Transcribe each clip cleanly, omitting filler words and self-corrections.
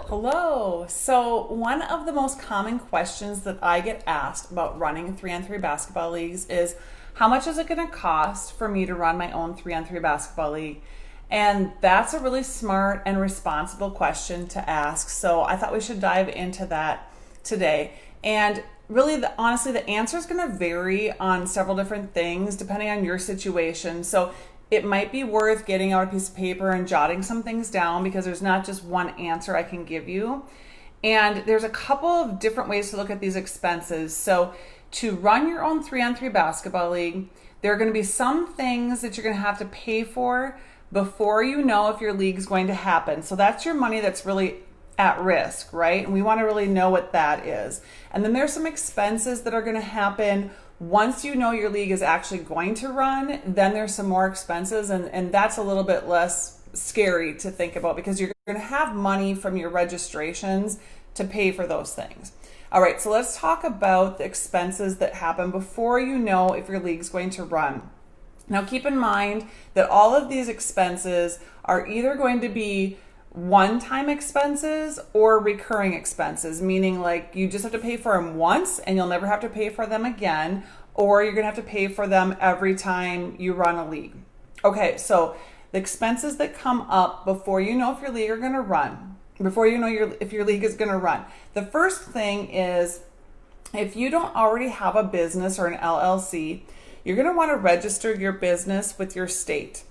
Hello. So, one of the most common questions that I get asked about running 3-on-3 basketball leagues is how much is it going to cost for me to run my own 3-on-3 basketball league? And that's a really smart and responsible question to ask. So, I thought we should dive into that today. And really, honestly, the answer is going to vary on several different things depending on your situation. So, it might be worth getting out a piece of paper and jotting some things down because there's not just one answer I can give you. And there's a couple of different ways to look at these expenses. So to run your own 3-on-3 basketball league, there are going to be some things that you're going to have to pay for before you know if your league is going to happen. So that's your money that's really at risk, right? And we want to really know what that is. And then there's some expenses that are going to happen once you know your league is actually going to run. Then there's some more expenses, and that's a little bit less scary to think about because you're going to have money from your registrations to pay for those things. All right, so let's talk about the expenses that happen before you know if your league's going to run. Now, keep in mind that all of these expenses are either going to be one-time expenses or recurring expenses, meaning like you just have to pay for them once and you'll never have to pay for them again, or you're gonna have to pay for them every time you run a league. Okay, so the expenses that come up before you know if your league are gonna run, before you know if your league is gonna run. The first thing is if you don't already have a business or an LLC, you're gonna wanna register your business with your state.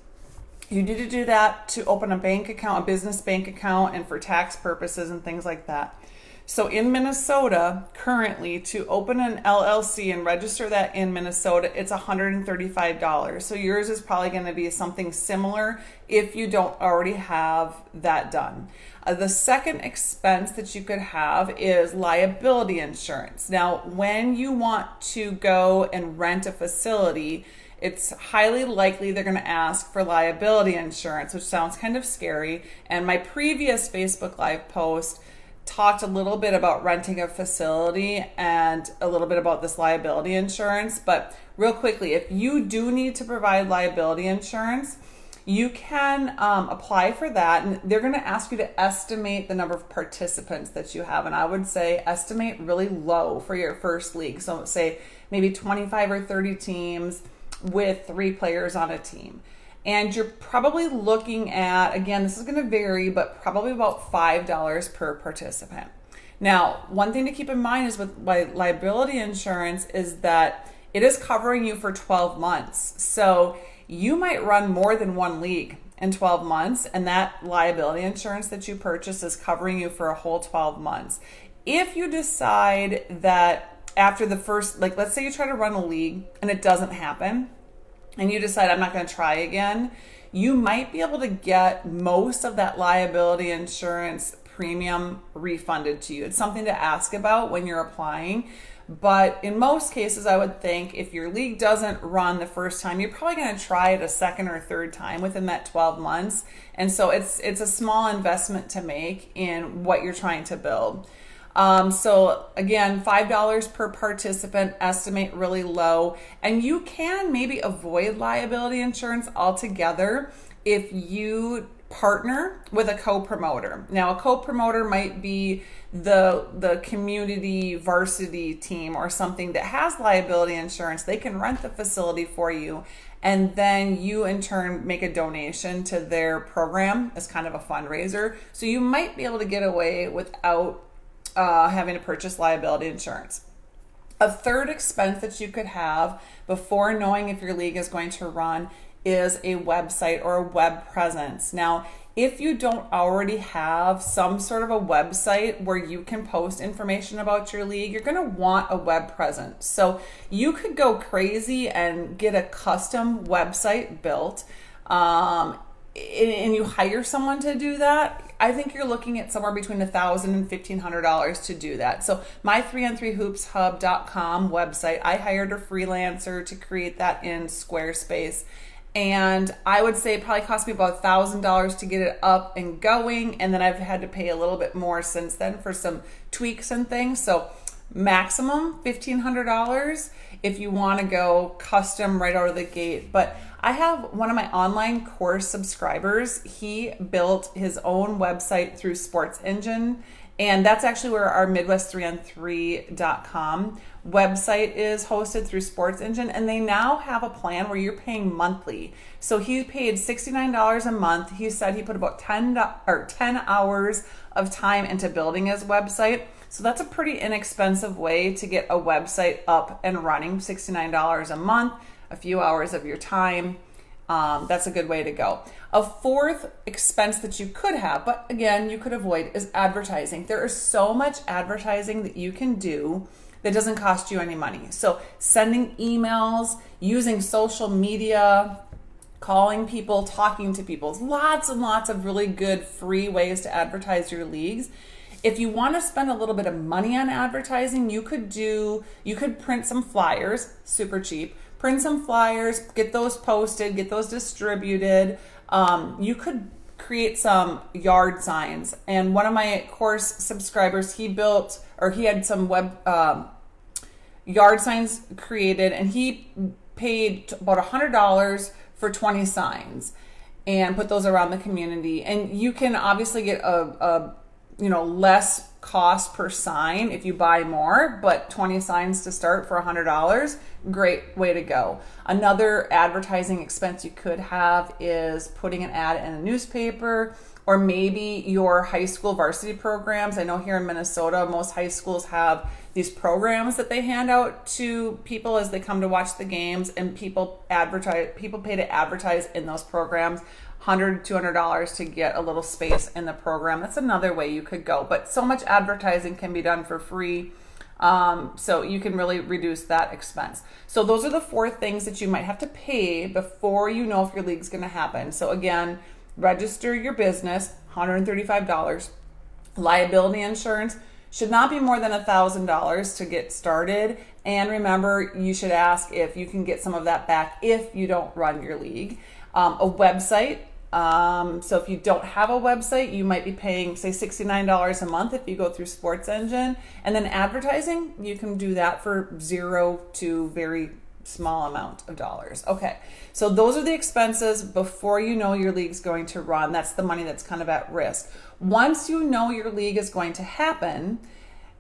You need to do that to open a bank account, a business bank account, and for tax purposes and things like that. So in Minnesota, currently, to open an LLC and register that in Minnesota, it's $135. So yours is probably going to be something similar if you don't already have that done. The second expense that you could have is liability insurance. Now, when you want to go and rent a facility, it's highly likely they're going to ask for liability insurance, which sounds kind of scary. And my previous Facebook Live post talked a little bit about renting a facility and a little bit about this liability insurance. But real quickly, if you do need to provide liability insurance, you can apply for that, and they're going to ask you to estimate the number of participants that you have. And I would say estimate really low for your first league. So say maybe 25 or 30 teams with 3 players on a team. And you're probably looking at, again, this is going to vary, but probably about $5 per participant. Now, one thing to keep in mind is with liability insurance is that it is covering you for 12 months. So you might run more than one league in 12 months, and that liability insurance that you purchase is covering you for a whole 12 months. If you decide that after the first, like let's say you try to run a league and it doesn't happen and you decide I'm not going to try again, you might be able to get most of that liability insurance premium refunded to you. It's something to ask about when you're applying. But in most cases, I would think if your league doesn't run the first time, you're probably going to try it a second or third time within that 12 months. And so it's a small investment to make in what you're trying to build. So again, $5 per participant, estimate really low. And you can maybe avoid liability insurance altogether if you partner with a co-promoter. Now, a co-promoter might be the community varsity team or something that has liability insurance. They can rent the facility for you, and then you in turn make a donation to their program as kind of a fundraiser. So you might be able to get away without having to purchase liability insurance. A third expense that you could have before knowing if your league is going to run is a website or a web presence. Now, if you don't already have some sort of a website where you can post information about your league, you're going to want a web presence. So you could go crazy and get a custom website built, and you hire someone to do that. I think you're looking at somewhere between $1,000 and $1,500 to do that. So my 3on3hoopshub.com website, I hired a freelancer to create that in Squarespace. And I would say it probably cost me about $1,000 to get it up and going. And then I've had to pay a little bit more since then for some tweaks and things. So maximum $1,500 if you want to go custom right out of the gate. But I have one of my online course subscribers. He built his own website through Sports Engine, and that's actually where our Midwest3on3.com website is hosted, through Sports Engine. And they now have a plan where you're paying monthly. So he paid $69 a month. He said he put about 10 hours of time into building his website. So that's a pretty inexpensive way to get a website up and running. $69 a month, a few hours of your time. That's a good way to go. A fourth expense that you could have, but again, you could avoid, is advertising. There is so much advertising that you can do that doesn't cost you any money. So sending emails, using social media, calling people, talking to people, lots and lots of really good free ways to advertise your leagues. If you want to spend a little bit of money on advertising, you could print some flyers, super cheap. Print some flyers, get those posted, get those distributed. You could create some yard signs. And one of my course subscribers, he had some web yard signs created, and he paid about $100 for 20 signs and put those around the community. And you can obviously get a less cost per sign if you buy more, but 20 signs to start for $100, great way to go. Another advertising expense you could have is putting an ad in a newspaper, or maybe your high school varsity programs. I know here in Minnesota, most high schools have these programs that they hand out to people as they come to watch the games, and people pay to advertise in those programs. $100, $200 to get a little space in the program. That's another way you could go. But so much advertising can be done for free. So you can really reduce that expense. So those are the four things that you might have to pay before you know if your league's going to happen. So again, register your business, $135. Liability insurance should not be more than $1,000 to get started. And remember, you should ask if you can get some of that back if you don't run your league. A website. So if you don't have a website, you might be paying, say, $69 a month if you go through Sports Engine. And then advertising, you can do that for $0 to very small amount of dollars. Okay, so those are the expenses before you know your league's going to run. That's the money that's kind of at risk. Once you know your league is going to happen,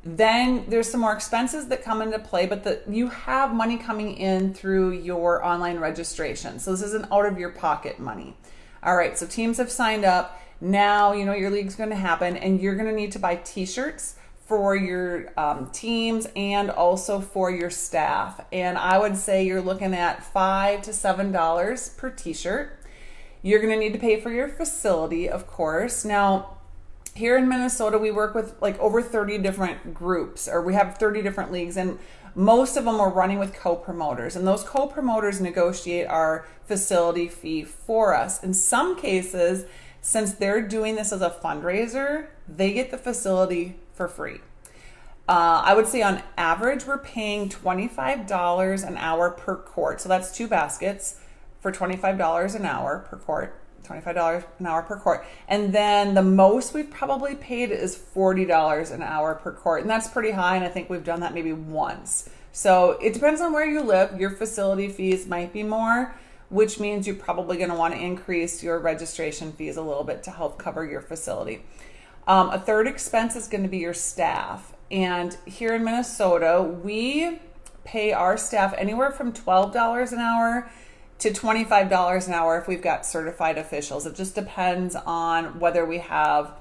then there's some more expenses that come into play, but you have money coming in through your online registration. So this isn't out of your pocket money. All right, so teams have signed up. Now you know your league's going to happen, and you're going to need to buy t-shirts for your teams and also for your staff. And I would say you're looking at $5 to $7 per t-shirt. You're going to need to pay for your facility, of course. Now, here in Minnesota, we work with like over 30 different groups, or we have 30 different leagues, and most of them are running with co-promoters, and those co-promoters negotiate our facility fee for us. In some cases, since they're doing this as a fundraiser, they get the facility for free. I would say on average, we're paying $25 an hour per court. So that's 2 baskets for $25 an hour per court. $25 an hour per court. And then the most we've probably paid is $40 an hour per court. And that's pretty high. And I think we've done that maybe once. So it depends on where you live. Your facility fees might be more, which means you're probably going to want to increase your registration fees a little bit to help cover your facility. A third expense is going to be your staff. And here in Minnesota, we pay our staff anywhere from $12 an hour to $25 an hour if we've got certified officials. It just depends on whether we have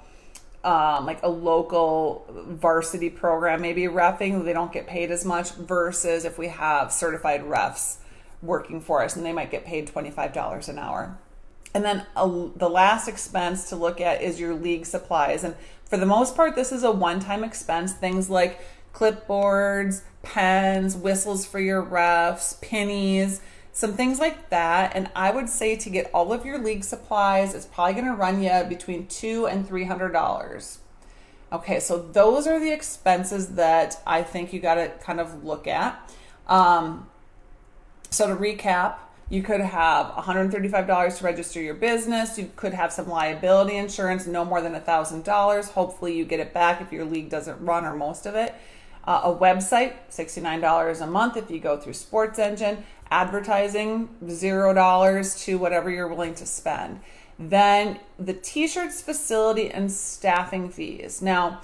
like a local varsity program, maybe reffing, they don't get paid as much, versus if we have certified refs working for us, and they might get paid $25 an hour. And then the last expense to look at is your league supplies. And for the most part, this is a one-time expense. Things like clipboards, pens, whistles for your refs, pennies, some things like that. And I would say to get all of your league supplies, it's probably going to run you between $200 and $300. Okay, so those are the expenses that I think you got to kind of look at. So to recap, you could have $135 to register your business. You could have some liability insurance, no more than $1,000. Hopefully you get it back if your league doesn't run, or most of it. A website, $69 a month if you go through Sports Engine. Advertising, $0 to whatever you're willing to spend. Then the t-shirts, facility, and staffing fees. Now,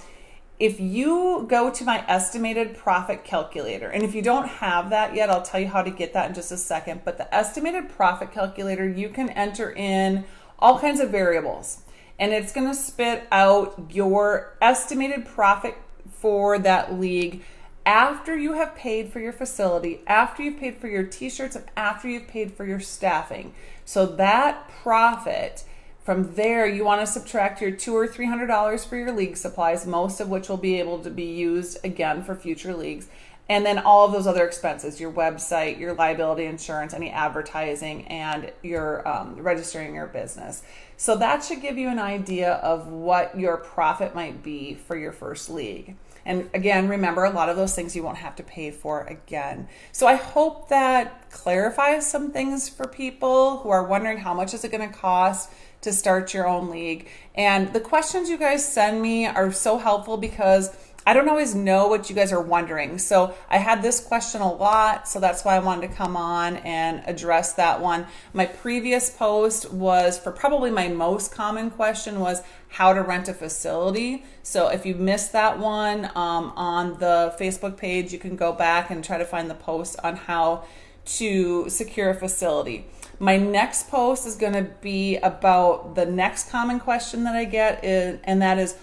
if you go to my estimated profit calculator, and if you don't have that yet, I'll tell you how to get that in just a second, but the estimated profit calculator, you can enter in all kinds of variables, and it's going to spit out your estimated profit for that league after you have paid for your facility, after you've paid for your t-shirts, and after you've paid for your staffing. So that profit, from there, you want to subtract your $200 or $300 for your league supplies, most of which will be able to be used again for future leagues. And then all of those other expenses, your website, your liability insurance, any advertising, and your registering your business. So that should give you an idea of what your profit might be for your first league. And again, remember, a lot of those things you won't have to pay for again. So I hope that clarifies some things for people who are wondering how much is it going to cost to start your own league. And the questions you guys send me are so helpful because I don't always know what you guys are wondering. So I had this question a lot, so that's why I wanted to come on and address that one. My previous post was for probably my most common question was how to rent a facility. So if you missed that one on the Facebook page, you can go back and try to find the post on how to secure a facility. My next post is going to be about the next common question that I get, and that is,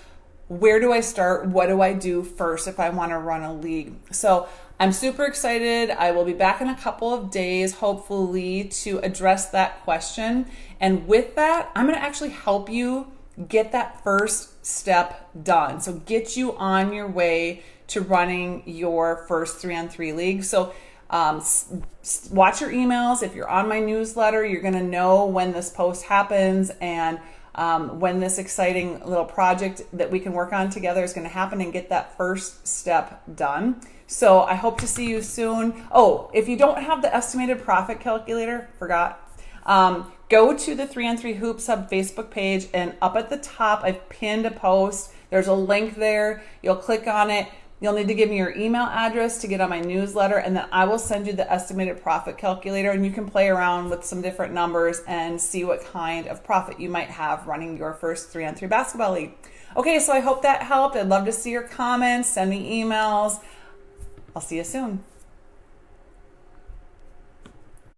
where do I start? What do I do first if I want to run a league? So I'm super excited. I will be back in a couple of days, hopefully, to address that question. And with that, I'm going to actually help you get that first step done. So get you on your way to running your first 3-on-3 league. So watch your emails. If you're on my newsletter, you're going to know when this post happens and when this exciting little project that we can work on together is going to happen and get that first step done. So I hope to see you soon. Oh, if you don't have the estimated profit calculator, go to the 3-on-3 Hoops Hub Facebook page, and up at the top, I've pinned a post. There's a link there. You'll click on it. You'll need to give me your email address to get on my newsletter, and then I will send you the estimated profit calculator, and you can play around with some different numbers and see what kind of profit you might have running your first 3-on-3 basketball league. Okay, so I hope that helped. I'd love to see your comments. Send me emails. I'll see you soon.